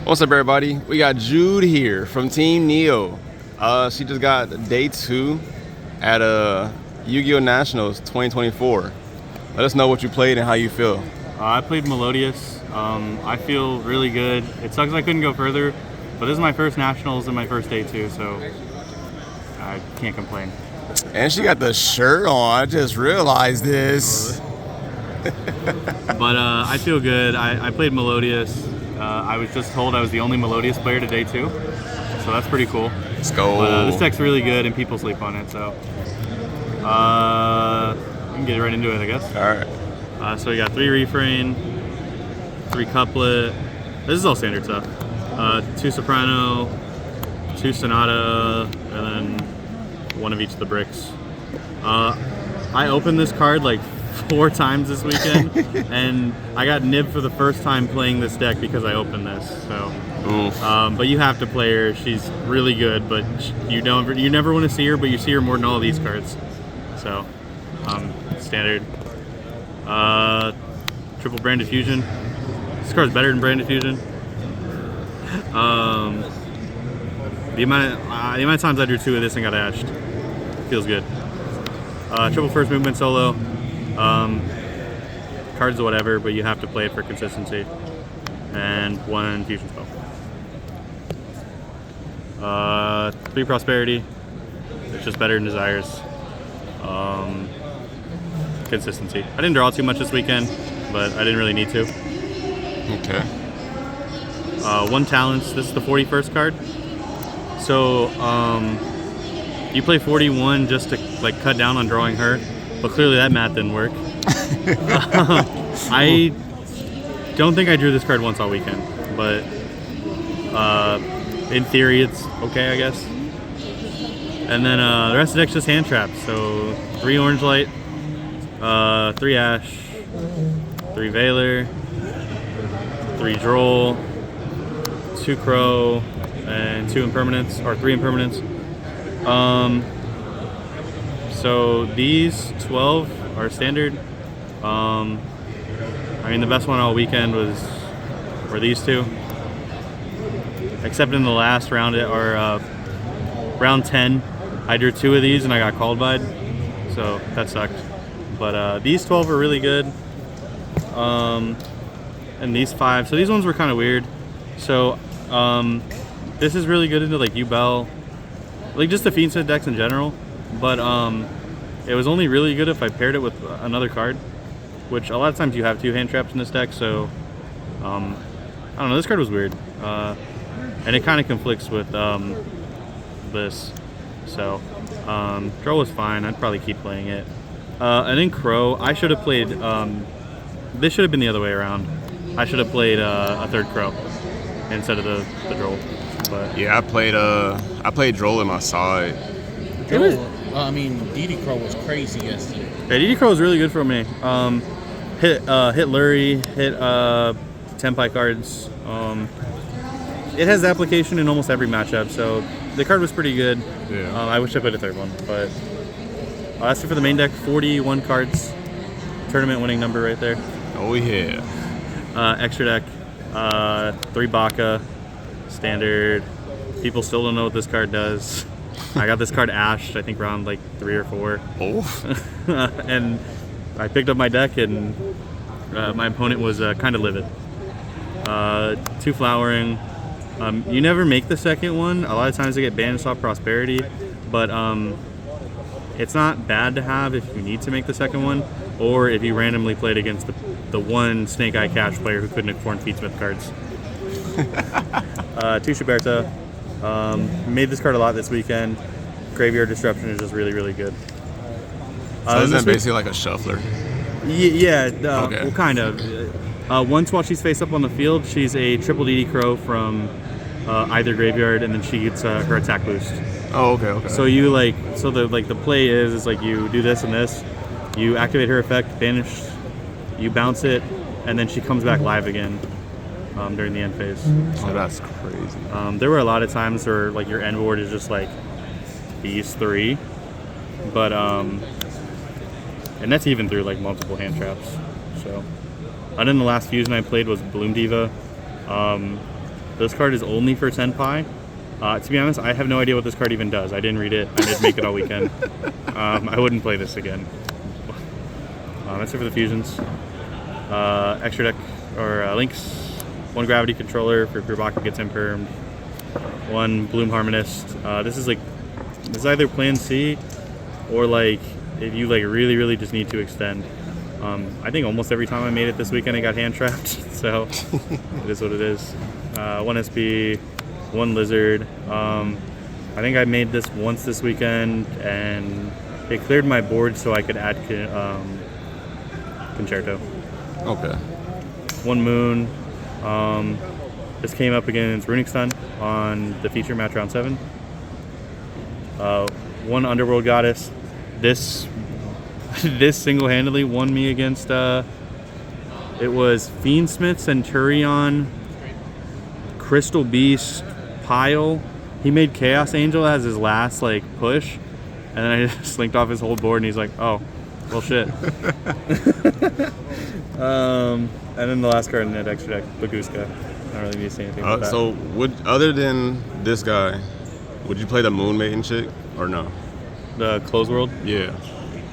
What's up, everybody? We got Jude here from Team Neo. She just got day 2 at Yu-Gi-Oh! Nationals 2024. Let us know what you played and how you feel. I played Melodious. I feel really good. It sucks I couldn't go further, but this is my first Nationals and my first day too, so I can't complain. And she got the shirt on. I just realized this. But I feel good. I played Melodious. I was just told I was the only Melodious player to day 2, so that's pretty cool. Let's go. But this deck's really good and people sleep on it, so we can get right into it, I guess. All right. So we got 3 refrain, 3 couplet. This is all standard stuff. 2 soprano, 2 sonata, and then 1 of each of the bricks. I opened this card like 4 times this weekend, and I got nibbed for the first time playing this deck because I opened this. So, but you have to play her. She's really good, but you never want to see her, but you see her more than all these cards. So, standard. Triple Branded Fusion. This card's better than Branded Fusion. The amount of times I drew 2 of this and got ashed feels good. Triple first movement solo. Cards or whatever, but you have to play it for consistency. And 1 fusion spell. 3 prosperity. It's just better than desires. Consistency. I didn't draw too much this weekend, but I didn't really need to. Okay. 1 talents. This is the 41st card. So you play 41 just to like cut down on drawing her, but clearly that math didn't work. I don't think I drew this card once all weekend, but in theory it's okay, I guess. And then the rest of the deck's just hand traps. So 3 orange light, 3 ash, 3 Veiler, 3 droll, 2 crow, and 2 impermanents, or 3 impermanents. So these 12 are standard. I mean, the best one all weekend were these 2, except in the last round, or round 10, I drew 2 of these and I got called by, so that sucked. But these 12 are really good, and these 5. So these ones were kind of weird. So this is really good into like U-Bell, like just the Fiend Smith decks in general. But it was only really good if I paired it with another card, which a lot of times you have 2 hand traps in this deck, so I don't know, this card was weird. And it kind of conflicts with this. So Droll was fine, I'd probably keep playing it. And then Crow, I should have played, this should have been the other way around. I should have played a 3rd Crow instead of the Droll. But Yeah, I played Droll in my side. DD Crow was crazy yesterday. Yeah, DD Crow was really good for me. Hit Lurie, hit Tenpai cards. It has application in almost every matchup, so the card was pretty good. Yeah. I wish I played a 3rd one, but that's it for the main deck. 41 cards, tournament winning number right there. Oh yeah. Extra deck, 3 Baka, standard. People still don't know what this card does. I got this card ashed, I think round like 3 or 4. Oh. And I picked up my deck, and my opponent was kind of livid. 2 flowering. You never make the second one. A lot of times I get banished off prosperity, but it's not bad to have if you need to make the second one, or if you randomly played against the one Snake Eye Cash player who couldn't afford Fiend Smith cards. 2 Shuberta. Made this card a lot this weekend. Graveyard Disruption is just really, really good. So isn't that basically like a shuffler? Yeah, Okay. Well, kind of. Once while she's face up on the field, she's a triple DD Crow from either graveyard, and then she gets her attack boost. Oh, okay. So you the play is like you do this and this, you activate her effect, banish, you bounce it, and then she comes back live again during the end phase. Oh, that's crazy. There were a lot of times where like your end board is just like these 3, but and that's even through like multiple hand traps. So, and then the last fusion I played was Bloom Diva. This card is only for Senpai. To be honest, I have no idea what this card even does. I didn't read it. I didn't make it all weekend. I wouldn't play this again. That's it for the fusions. Extra deck or links. 1 gravity controller for if your Baku gets impermed. 1 Bloom Harmonist. This is either Plan C or like if you like really just need to extend. I think almost every time I made it this weekend I got hand trapped, so it is what it is. 1 SP, 1 Lizard. I think I made this once this weekend and it cleared my board so I could add Concerto. Okay. 1 Moon. This came up against Runic Stun on the feature match round 7. 1 Underworld Goddess. This single-handedly won me against it was Fiendsmith, Centurion, Crystal Beast, Pile. He made Chaos Angel as his last like push, and then I just slinked off his whole board and he's like, oh, well shit. And then the last card in that extra deck, Baguska. I don't really need to say anything about that. So other than this guy, would you play the Moon Maiden chick or no? The Close World? Yeah.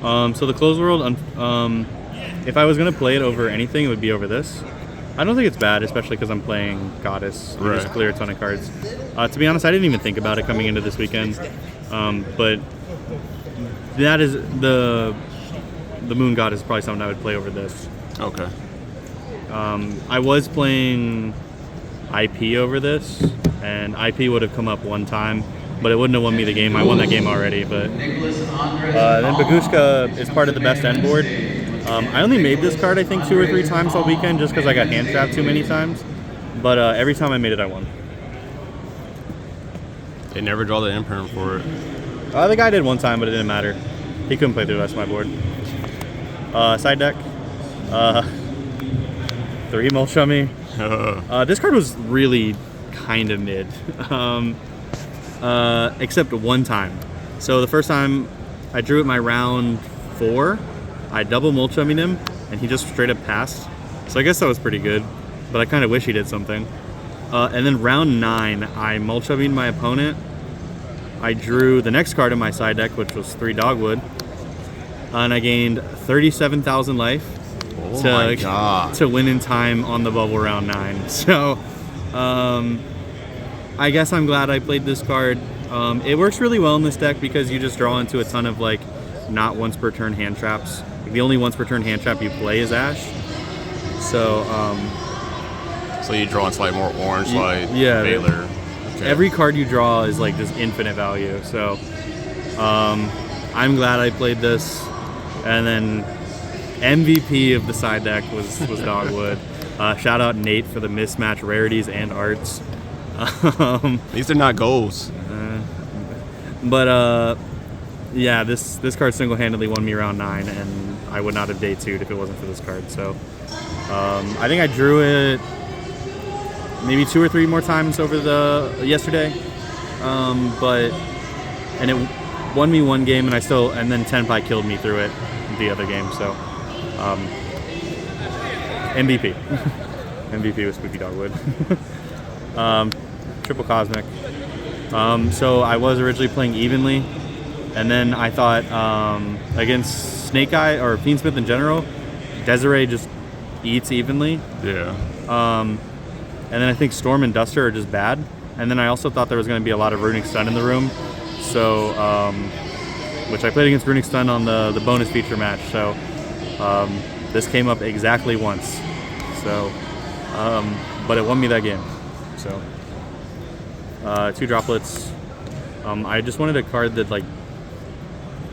So the Close World, if I was going to play it over anything, it would be over this. I don't think it's bad, especially because I'm playing Goddess. You just clear a ton of cards. To be honest, I didn't even think about it coming into this weekend. But that is the Moon Goddess is probably something I would play over this. Okay. I was playing IP over this, and IP would have come up one time, but it wouldn't have won me the game. I won that game already, but then Baguska is part of the best end board. I only made this card, I think, 2 or 3 times all weekend just because I got hand trapped too many times, but every time I made it, I won. They never draw the imperm for it. The guy did one time, but it didn't matter. He couldn't play through the rest of my board. Side deck. 3 Mulchummy. This card was really kind of mid, except one time. So the first time I drew it my round 4, I double Mulchummied him, and he just straight up passed. So I guess that was pretty good, but I kind of wish he did something. And then round 9, I Mulchummied my opponent. I drew the next card in my side deck, which was 3 Dogwood, and I gained 37,000 life. Oh my God. To win in time on the bubble round 9. So I guess I'm glad I played this card. It works really well in this deck because you just draw into a ton of like not once per turn hand traps. Like, the only once per turn hand trap you play is Ash. So so you draw into like more orange light, yeah, Baylor. Okay. Every card you draw is like just infinite value. So I'm glad I played this. And then MVP of the side deck was Dogwood. Shout out Nate for the mismatch rarities and arts. These are not goals. But yeah, this card single-handedly won me round 9, and I would not have day 2'd if it wasn't for this card. So I think I drew it maybe 2 or 3 more times over the yesterday, and it won me 1 game, and then Tenpai killed me through it the other game. So MVP. MVP was Spooky Dogwood. Triple Cosmic. So I was originally playing evenly, and then I thought against Snake Eye or Fiendsmith in general, Desiree just eats evenly. Yeah. And then I think Storm and Duster are just bad. And then I also thought there was going to be a lot of Runic Stun in the room, so which I played against Runic Stun on the bonus feature match. So this came up exactly once. So, but it won me that game. So 2 droplets. I just wanted a card that like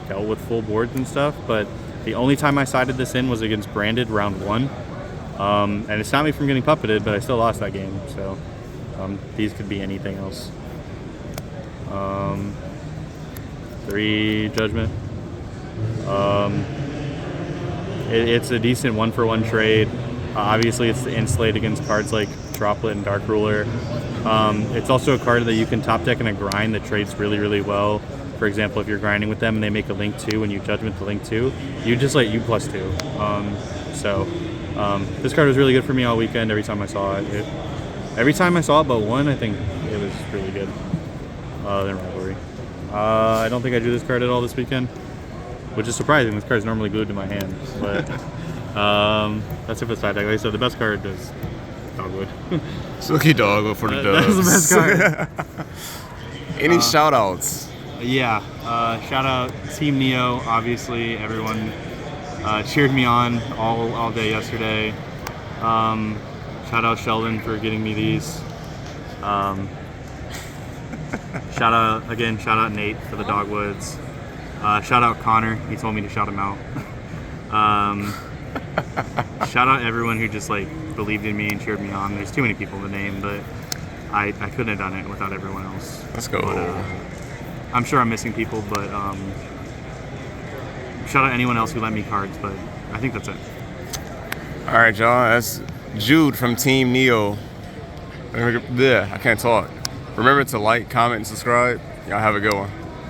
dealt with full boards and stuff, but the only time I sided this in was against Branded round 1. And it stopped me from getting puppeted, but I still lost that game. So these could be anything else. 3 Judgment. It's a decent 1-for-1 trade. Obviously, it's to insulate against cards like Droplet and Dark Ruler. It's also a card that you can top deck in a grind that trades really, really well. For example, if you're grinding with them and they make a Link 2 and you Judgment the Link 2, you just let you +2. So this card was really good for me all weekend. Every time I saw it, Every time I saw it but one, I think it was really good. Than Rivalry. I don't think I drew this card at all this weekend, which is surprising. This card's normally glued to my hand. But that's it for the side deck. Like I said, the best card is Dogwood. Silky Dogwood for the dubs. That's the best card. Any shout outs? Yeah, shout out Team Neo. Obviously, everyone cheered me on all day yesterday. Shout out Sheldon for getting me these. Shout out Nate for the Dogwoods. Shout out Connor. He told me to shout him out. Shout out everyone who just like believed in me and cheered me on. There's too many people to name, but I couldn't have done it without everyone else. Let's go. But, I'm sure I'm missing people, but shout out anyone else who lent me cards. But I think that's it. All right, y'all. That's Jude from Team Neo. Yeah, I can't talk. Remember to like, comment, and subscribe. Y'all have a good one.